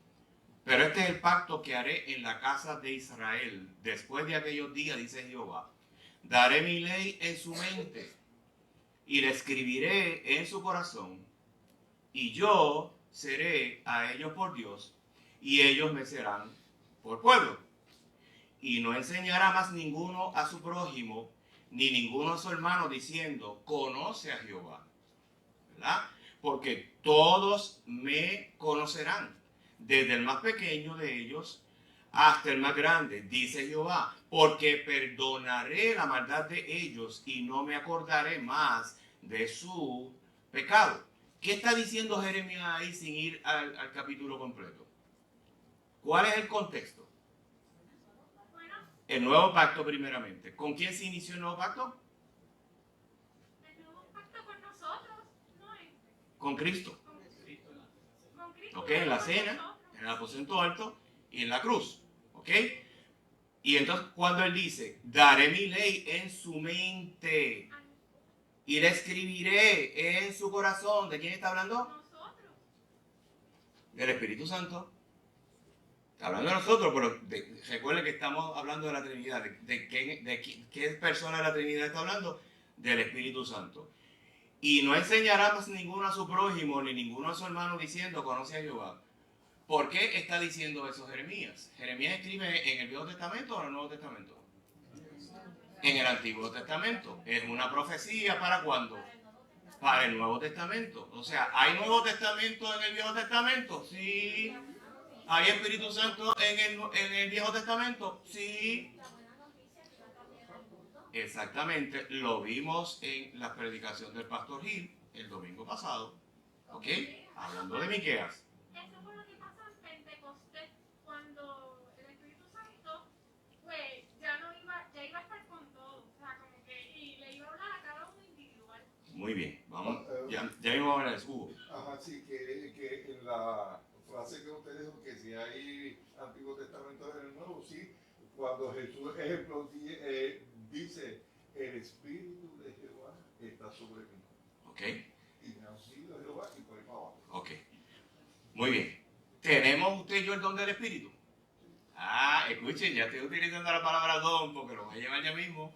Pero este es el pacto que haré en la casa de Israel. Después de aquellos días, dice Jehová, daré mi ley en su mente y la escribiré en su corazón. Y yo seré a ellos por Dios y ellos me serán por pueblo. Y no enseñará más ninguno a su prójimo, ni ninguno a su hermano, diciendo, conoce a Jehová. ¿Verdad? Porque todos me conocerán, desde el más pequeño de ellos hasta el más grande, dice Jehová, porque perdonaré la maldad de ellos y no me acordaré más de su pecado. ¿Qué está diciendo Jeremías ahí sin ir al capítulo completo? ¿Cuál es el contexto? El nuevo pacto primeramente. ¿Con quién se inició el nuevo pacto? El nuevo pacto con nosotros, ¿no es? Con Cristo. Con Cristo. ¿Ok? En la cena, en el aposento alto y en la cruz. ¿Ok? Y entonces cuando él dice, daré mi ley en su mente y la escribiré en su corazón, ¿de quién está hablando? Nosotros. Del Espíritu Santo. Está hablando de nosotros, pero recuerden que estamos hablando de la Trinidad. ¿De qué persona de la Trinidad está hablando? Del Espíritu Santo. Y no enseñará más ninguno a su prójimo, ni ninguno a su hermano, diciendo, conoce a Jehová. ¿Por qué está diciendo eso Jeremías? Jeremías escribe en el Viejo Testamento o en el Nuevo Testamento. En el Antiguo Testamento. Es una profecía ¿para cuándo? Para el Nuevo Testamento. O sea, ¿hay Nuevo Testamento en el Viejo Testamento? Sí. ¿Hay Espíritu Santo en el Viejo Testamento? Sí. Exactamente. Lo vimos en la predicación del Pastor Gil el domingo pasado. ¿Ok? Hablando de Miqueas. Eso fue lo que pasó en Pentecostés, cuando el Espíritu Santo, pues, ya iba a estar con todos. O sea, como que, y le iba a hablar a cada uno individual. Muy bien. Vamos. Ya mismo vamos a ver eso. Hugo. Ajá, sí, que en la frase que usted dijo que si hay Antiguo Testamento en el Nuevo, sí, cuando Jesús, ejemplo, dice, el Espíritu de Jehová está sobre mí. Ok. Y me ha ungido Jehová y por ahí para abajo. Ok. Muy bien. ¿Tenemos usted y yo el don del Espíritu? Escuchen, ya estoy utilizando la palabra don porque lo voy a llevar ya mismo.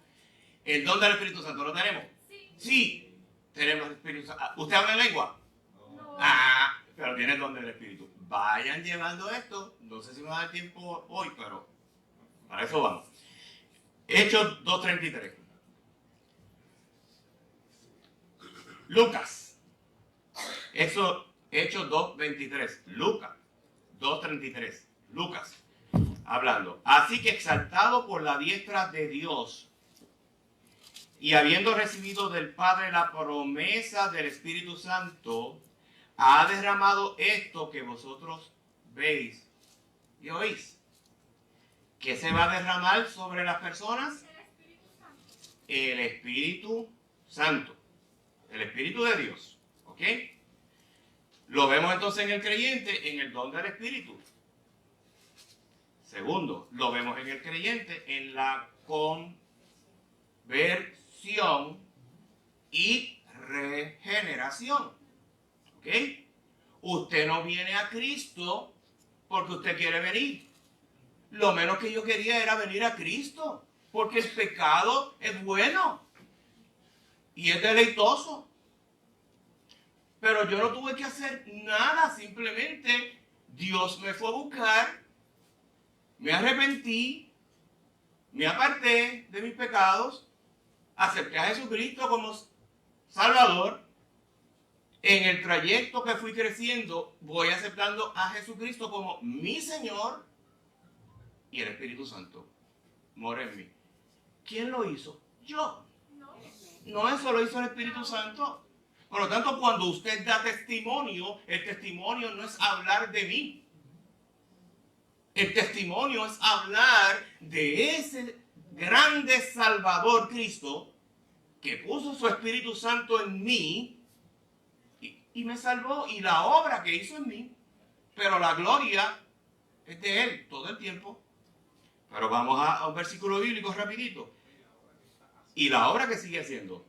¿El don del Espíritu Santo lo tenemos? Sí. Sí. Tenemos el Espíritu Santo. ¿Usted habla en lengua? No. Pero tiene el don del Espíritu. Vayan llevando esto. No sé si me va a dar tiempo hoy, pero para eso vamos. Hechos 2:33. Lucas. Eso, Hechos 2:23. Lucas 2:33. Lucas hablando. Así que exaltado por la diestra de Dios y habiendo recibido del Padre la promesa del Espíritu Santo, ha derramado esto que vosotros veis y oís. ¿Qué se va a derramar sobre las personas? El Espíritu Santo. El Espíritu Santo. El Espíritu de Dios. ¿Ok? Lo vemos entonces en el creyente, en el don del Espíritu. Segundo, lo vemos en el creyente, en la conversión y regeneración. ¿Ok? Usted no viene a Cristo porque usted quiere venir. Lo menos que yo quería era venir a Cristo, porque el pecado es bueno y es deleitoso. Pero yo no tuve que hacer nada, simplemente Dios me fue a buscar, me arrepentí, me aparté de mis pecados, acepté a Jesucristo como Salvador. En el trayecto que fui creciendo, voy aceptando a Jesucristo como mi Señor y el Espíritu Santo mora en mí. ¿Quién lo hizo? Yo. No, eso lo hizo el Espíritu Santo. Por lo tanto, cuando usted da testimonio, el testimonio no es hablar de mí. El testimonio es hablar de ese grande Salvador Cristo que puso su Espíritu Santo en mí y me salvó, y la obra que hizo en mí. Pero la gloria es de Él todo el tiempo. Pero vamos a un versículo bíblico rapidito. Y la obra que sigue haciendo.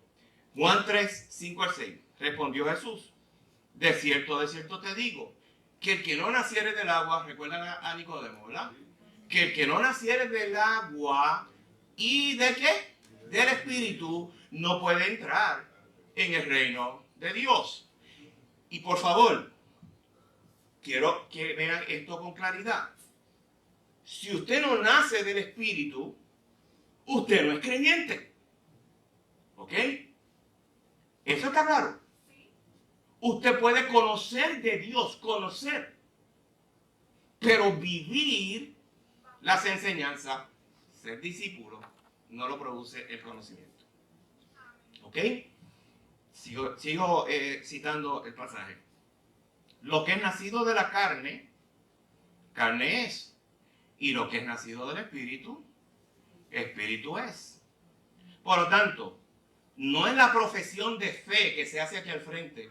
Juan 3, 5 al 6. Respondió Jesús: de cierto te digo, que el que no naciere del agua, recuerdan a Nicodemo, ¿verdad? Que el que no naciere del agua y ¿de qué? Del Espíritu, no puede entrar en el reino de Dios. Y por favor, quiero que vean esto con claridad. Si usted no nace del Espíritu, usted no es creyente. ¿Ok? ¿Eso está claro? Usted puede conocer de Dios, conocer, pero vivir las enseñanzas, ser discípulo, no lo produce el conocimiento. ¿Ok? Sigo citando el pasaje. Lo que es nacido de la carne, carne es. Y lo que es nacido del Espíritu, Espíritu es. Por lo tanto, no es la profesión de fe que se hace aquí al frente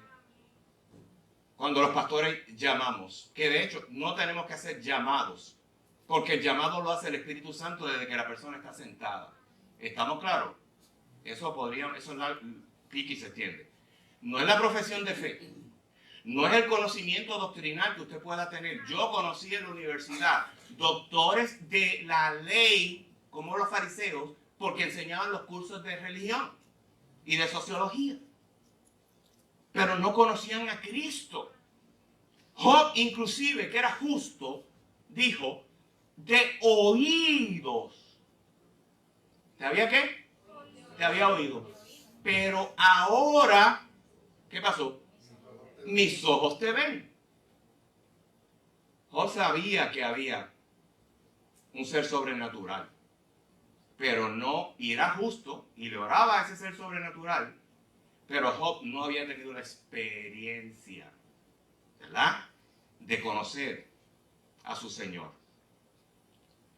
cuando los pastores llamamos, que de hecho no tenemos que hacer llamados, porque el llamado lo hace el Espíritu Santo desde que la persona está sentada. ¿Estamos claros? Eso es la pique y se entiende. No es la profesión de fe, no es el conocimiento doctrinal que usted pueda tener. Yo conocí en la universidad doctores de la ley, como los fariseos, porque enseñaban los cursos de religión y de sociología, pero no conocían a Cristo. Job, inclusive, que era justo, dijo: de oídos. ¿Te había qué? Te había oído. Pero ahora, ¿qué pasó? Mis ojos te ven. Job sabía que había un ser sobrenatural, pero no, y era justo, y le oraba a ese ser sobrenatural, pero Job no había tenido la experiencia, ¿verdad?, de conocer a su Señor.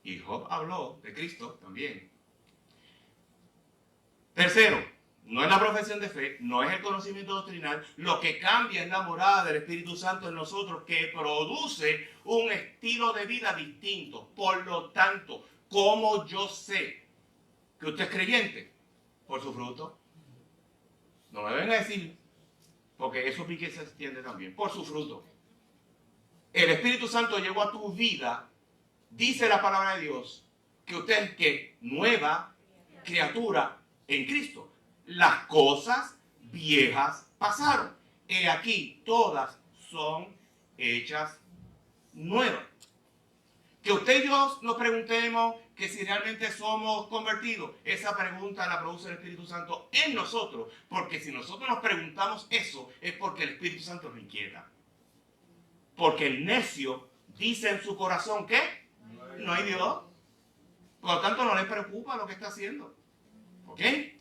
Y Job habló de Cristo también. Tercero, no es la profesión de fe, no es el conocimiento doctrinal. Lo que cambia es la morada del Espíritu Santo en nosotros, que produce un estilo de vida distinto. Por lo tanto, ¿cómo yo sé que usted es creyente? Por su fruto. No me venga a decir, porque eso pique se extiende también. Por su fruto. El Espíritu Santo llegó a tu vida, dice la palabra de Dios, que usted es que nueva criatura en Cristo. Las cosas viejas pasaron. He aquí, todas son hechas nuevas. Que usted y yo nos preguntemos que si realmente somos convertidos, esa pregunta la produce el Espíritu Santo en nosotros, porque si nosotros nos preguntamos eso, es porque el Espíritu Santo nos inquieta. Porque el necio dice en su corazón que no hay Dios. Por lo tanto, no le preocupa lo que está haciendo. ¿Ok? El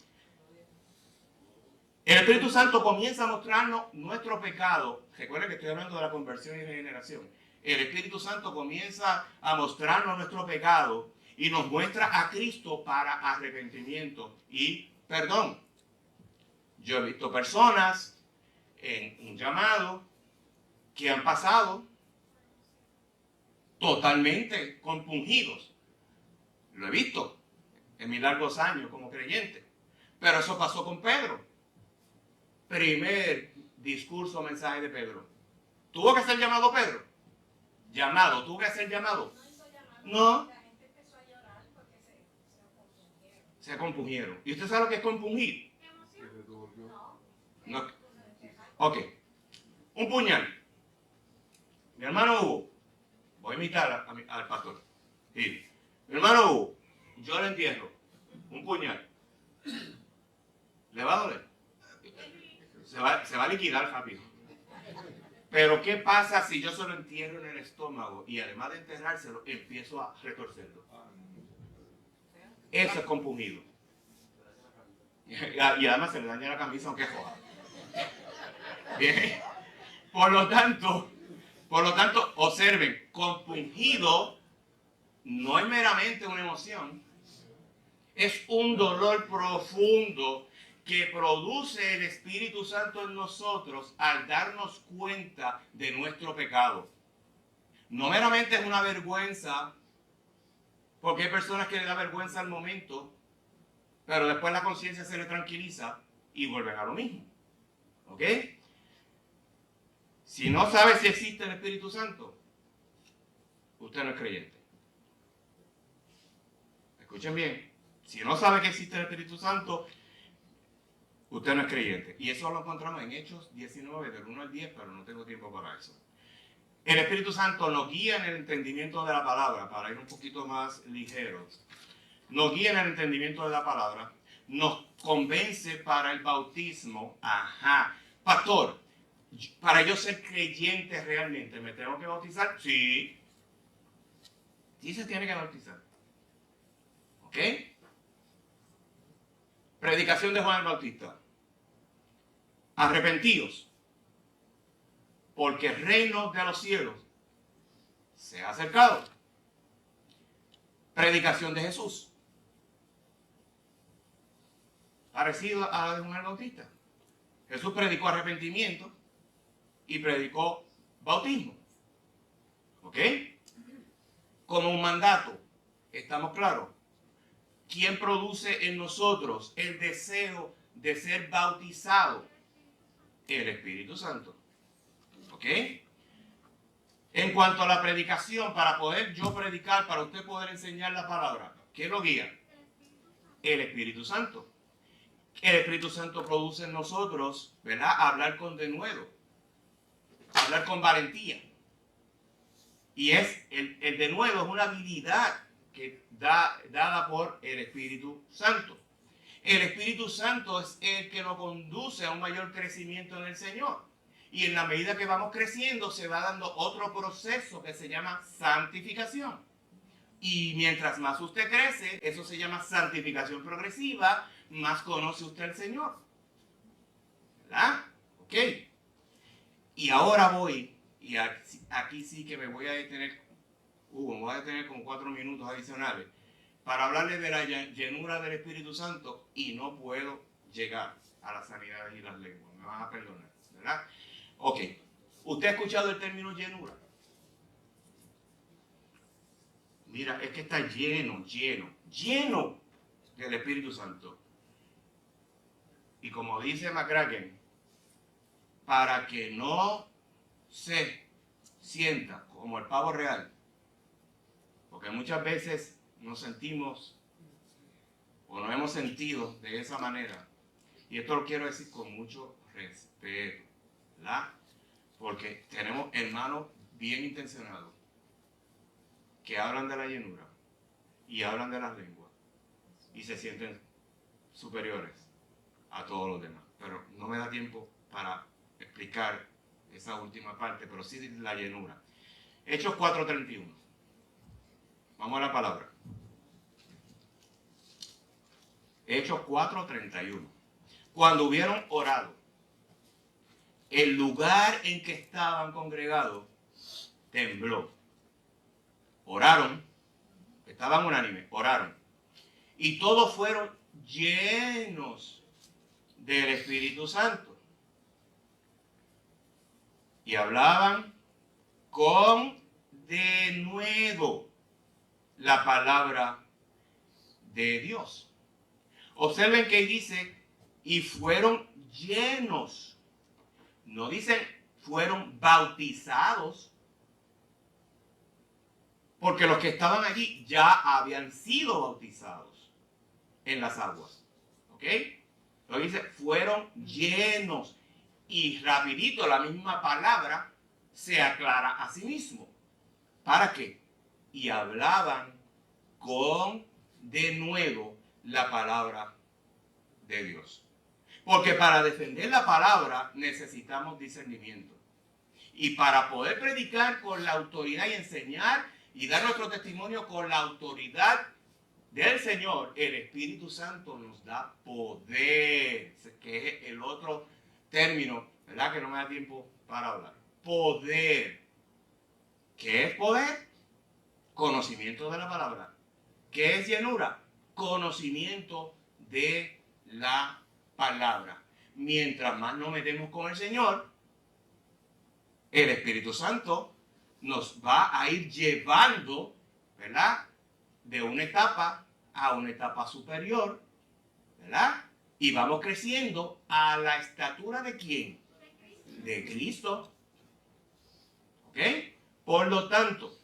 Espíritu Santo comienza a mostrarnos nuestro pecado. Recuerden que estoy hablando de la conversión y regeneración. El Espíritu Santo comienza a mostrarnos nuestro pecado y nos muestra a Cristo para arrepentimiento y perdón. Yo he visto personas en un llamado que han pasado totalmente compungidos. Lo he visto en mis largos años como creyente. Pero eso pasó con Pedro. Primer discurso, mensaje de Pedro. ¿Tuvo que ser llamado Pedro? Llamado, ¿tuvo que ser llamado? No hizo llamado. No. La gente empezó a llorar porque se compungieron. Se compungieron. ¿Y usted sabe lo que es compungir? Emoción. No. No. Ok. Un puñal. Mi hermano Hugo. Voy a imitar al pastor. Sí. Mi hermano Hugo. Yo le entierro. Un puñal. ¿Le va a doler? Se va a liquidar rápido. Pero ¿qué pasa si yo se lo entierro en el estómago y además de enterrárselo, empiezo a retorcerlo? Eso es compungido. Y además se le daña la camisa aunque joda. Bien. Por lo tanto, observen, compungido no es meramente una emoción, es un dolor profundo que produce el Espíritu Santo en nosotros al darnos cuenta de nuestro pecado. No meramente es una vergüenza, porque hay personas que le da vergüenza al momento, pero después la conciencia se le tranquiliza y vuelven a lo mismo. ¿Ok? Si no sabe si existe el Espíritu Santo, usted no es creyente. Escuchen bien. Si no sabe que existe el Espíritu Santo, usted no es creyente. Y eso lo encontramos en Hechos 19, del 1 al 10, pero no tengo tiempo para eso. El Espíritu Santo nos guía en el entendimiento de la palabra, para ir un poquito más ligeros. Nos guía en el entendimiento de la palabra. Nos convence para el bautismo. Ajá. Pastor, para yo ser creyente realmente, ¿me tengo que bautizar? Sí. Sí se tiene que bautizar. ¿Ok? Predicación de Juan el Bautista. Arrepentidos, porque el reino de los cielos se ha acercado. Predicación de Jesús. Parecido a la de Juan el Bautista. Jesús predicó arrepentimiento y predicó bautismo. ¿Ok? Como un mandato. ¿Estamos claros? ¿Quién produce en nosotros el deseo de ser bautizado? El Espíritu Santo. ¿Ok? En cuanto a la predicación, para poder yo predicar, para usted poder enseñar la palabra, ¿quién lo guía? El Espíritu Santo. El Espíritu Santo produce en nosotros, ¿verdad? Hablar con denuedo. Hablar con valentía. Y es el denuedo es una habilidad que dada por el Espíritu Santo. El Espíritu Santo es el que nos conduce a un mayor crecimiento en el Señor. Y en la medida que vamos creciendo, se va dando otro proceso que se llama santificación. Y mientras más usted crece, eso se llama santificación progresiva, más conoce usted al Señor. ¿Verdad? Ok. Y ahora voy, y aquí sí que me voy a detener, me voy a detener con 4 minutos adicionales, para hablarles de la llenura del Espíritu Santo y no puedo llegar a las sanidades y las lenguas. Me van a perdonar, ¿verdad? Ok. ¿Usted ha escuchado el término llenura? Mira, es que está lleno del Espíritu Santo. Y como dice McCracken, para que no se sienta como el pavo real, porque muchas veces nos sentimos o nos hemos sentido de esa manera. Y esto lo quiero decir con mucho respeto, ¿verdad? Porque tenemos hermanos bien intencionados que hablan de la llenura y hablan de las lenguas y se sienten superiores a todos los demás. Pero no me da tiempo para explicar esa última parte, pero sí la llenura. Hechos 4:31. Vamos a la palabra. Hechos 4:31. Cuando hubieron orado, el lugar en que estaban congregados tembló. Oraron, estaban unánimes, oraron. Y todos fueron llenos del Espíritu Santo. Y hablaban con denuedo la palabra de Dios. Observen que dice, y fueron llenos. No dicen, fueron bautizados. Porque los que estaban allí ya habían sido bautizados en las aguas. ¿Ok? Lo dice, fueron llenos. Y rapidito la misma palabra se aclara a sí mismo. ¿Para qué? Y hablaban con denuedo la palabra de Dios. Porque para defender la palabra necesitamos discernimiento. Y para poder predicar con la autoridad y enseñar y dar nuestro testimonio con la autoridad del Señor, el Espíritu Santo nos da poder, que es el otro término, ¿verdad? Que no me da tiempo para hablar. Poder. ¿Qué es poder? Conocimiento de la palabra. ¿Qué es llenura? Conocimiento de la palabra. Mientras más nos metemos con el Señor, el Espíritu Santo nos va a ir llevando, ¿verdad? De una etapa a una etapa superior, ¿verdad? Y vamos creciendo a la estatura de ¿quién? De Cristo. ¿Ok? Por lo tanto,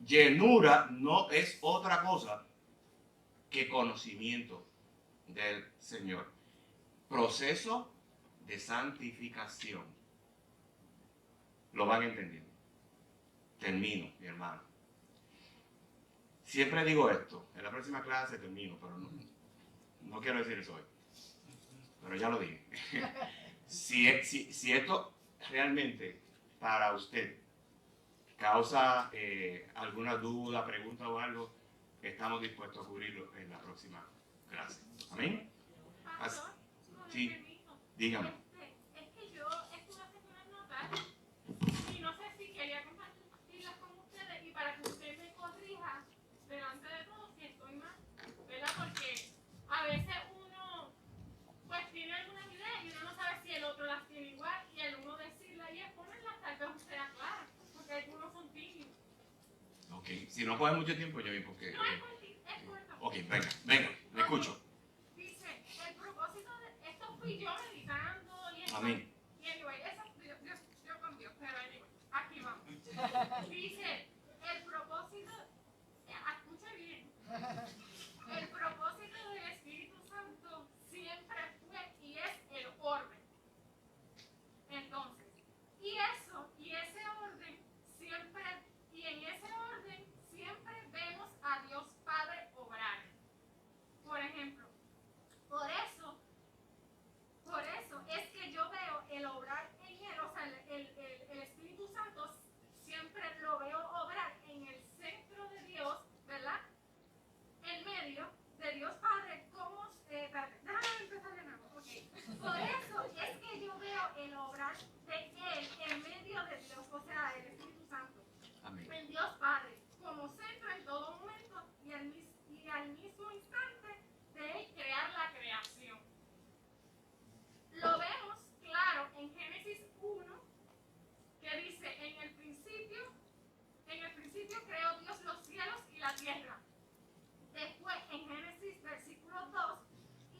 llenura no es otra cosa que conocimiento del Señor. Proceso de santificación. Lo van entendiendo. Termino, mi hermano. Siempre digo esto. En la próxima clase termino, pero no quiero decir eso hoy. Pero ya lo dije. Si esto realmente para usted causa alguna duda, pregunta o algo, estamos dispuestos a cubrirlo en la próxima clase. ¿Amén? Pastor, con Sí. el permiso. Dígame. Es que yo estuve haciendo unas notas y no sé si quería compartirlas con ustedes y para que usted me corrija delante de todos si estoy mal, ¿verdad? Porque a veces uno pues tiene algunas ideas y uno no sabe si el otro las tiene igual y el uno decirlas y exponerlas tal vez usted aclara, porque algunos son tímidos. Ok. Si no coge mucho tiempo, yo vi porque... No es cortito, es corto. Ok, venga, le escucho. Dice, el propósito de esto fui yo meditando y eso. Amén. Y anyway, eso yo con Dios, pero anyway, aquí vamos. Dice, el propósito, escucha bien, el propósito del Espíritu Santo siempre fue y es el orden. Entonces, y ese orden siempre, y en ese orden siempre vemos a Dios Padre obrar. Por ejemplo, por eso es que yo veo el obrar en él, o sea, el Espíritu Santo siempre lo veo obrar en el centro de Dios, ¿verdad? En medio de Dios Padre, como, déjame empezar de nuevo, ok. Por eso es que yo veo el obrar de él en medio de Dios, o sea, el Espíritu Santo, Amén. en Dios Padre, como centro en todo momento y al mismo instante de crear la creación. Lo vemos claro en Génesis 1, que dice, en el principio creó Dios los cielos y la tierra. Después en Génesis versículo 2,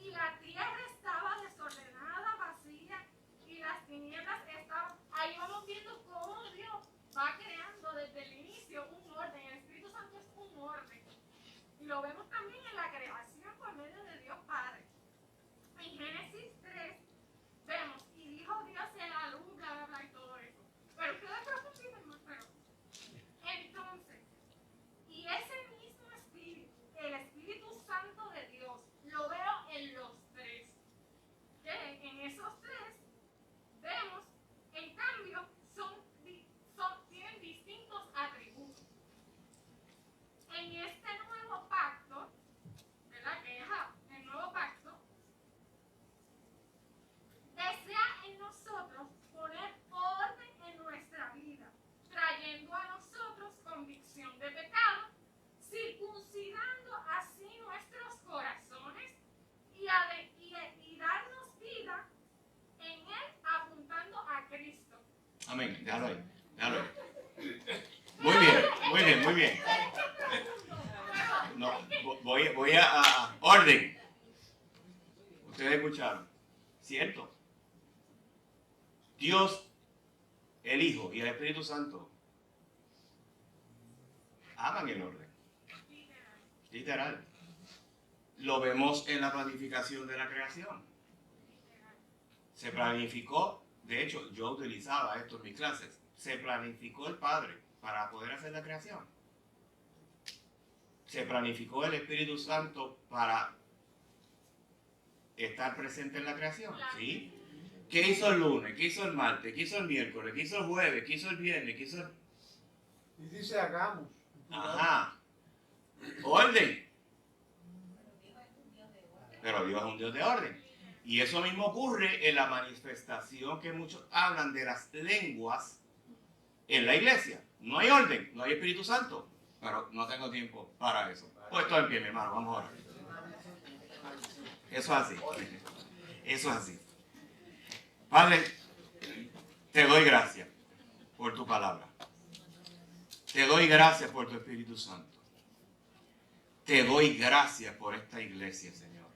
y la tierra estaba desordenada, vacía, y las tinieblas estaban. Ahí vamos viendo cómo Dios va creando desde el inicio un orden. El Espíritu Santo es un orden. Y lo vemos también en la creación por medio de Dios Padre. En Génesis 3 vemos, y dijo Dios en la luz, bla, bla, bla, y todo eso. Pero ustedes profundicen más, pero. Entonces, y en este nuevo pacto, ¿verdad? Que es el nuevo pacto, desea en nosotros poner orden en nuestra vida, trayendo a nosotros convicción de pecado, circuncidando así nuestros corazones y darnos vida en él, apuntando a Cristo. Amén. Déjalo ahí. Déjalo ahí. Muy bien, muy bien, muy bien. No, voy a orden. Ustedes escucharon. ¿Cierto? Dios, el Hijo y el Espíritu Santo aman el orden. Literal. Lo vemos en la planificación de la creación. Se planificó, de hecho, yo utilizaba esto en mis clases. Se planificó el Padre para poder hacer la creación. Se planificó el Espíritu Santo para estar presente en la creación. ¿Sí? ¿Qué hizo el lunes? ¿Qué hizo el martes? ¿Qué hizo el miércoles? ¿Qué hizo el jueves? ¿Qué hizo el viernes? ¿Qué hizo el... Y dice hagamos. Ajá. Orden. Pero Dios es un Dios de orden. Y eso mismo ocurre en la manifestación que muchos hablan de las lenguas en la iglesia. No hay orden, no hay Espíritu Santo. Pero no tengo tiempo para eso. Puesto en pie, mi hermano, vamos a orar. Eso es así. Eso es así. Padre, te doy gracias por tu palabra. Te doy gracias por tu Espíritu Santo. Te doy gracias por esta iglesia, Señor.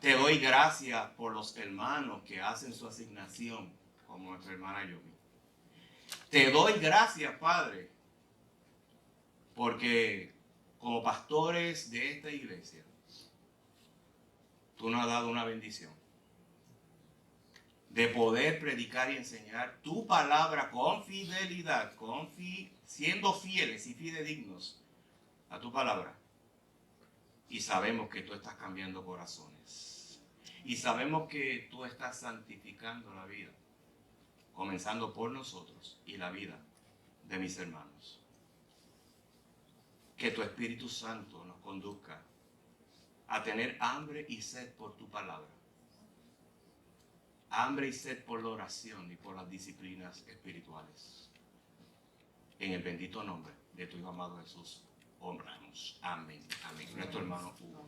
Te doy gracias por los hermanos que hacen su asignación, como nuestra hermana Yomi. Te doy gracias, Padre, porque como pastores de esta iglesia, tú nos has dado una bendición de poder predicar y enseñar tu palabra con fidelidad, siendo fieles y fidedignos a tu palabra. Y sabemos que tú estás cambiando corazones. Y sabemos que tú estás santificando la vida, comenzando por nosotros y la vida de mis hermanos. Que tu Espíritu Santo nos conduzca a tener hambre y sed por tu palabra. Hambre y sed por la oración y por las disciplinas espirituales. En el bendito nombre de tu Hijo amado Jesús, oramos. Amén. Amén. Nuestro hermano Hugo.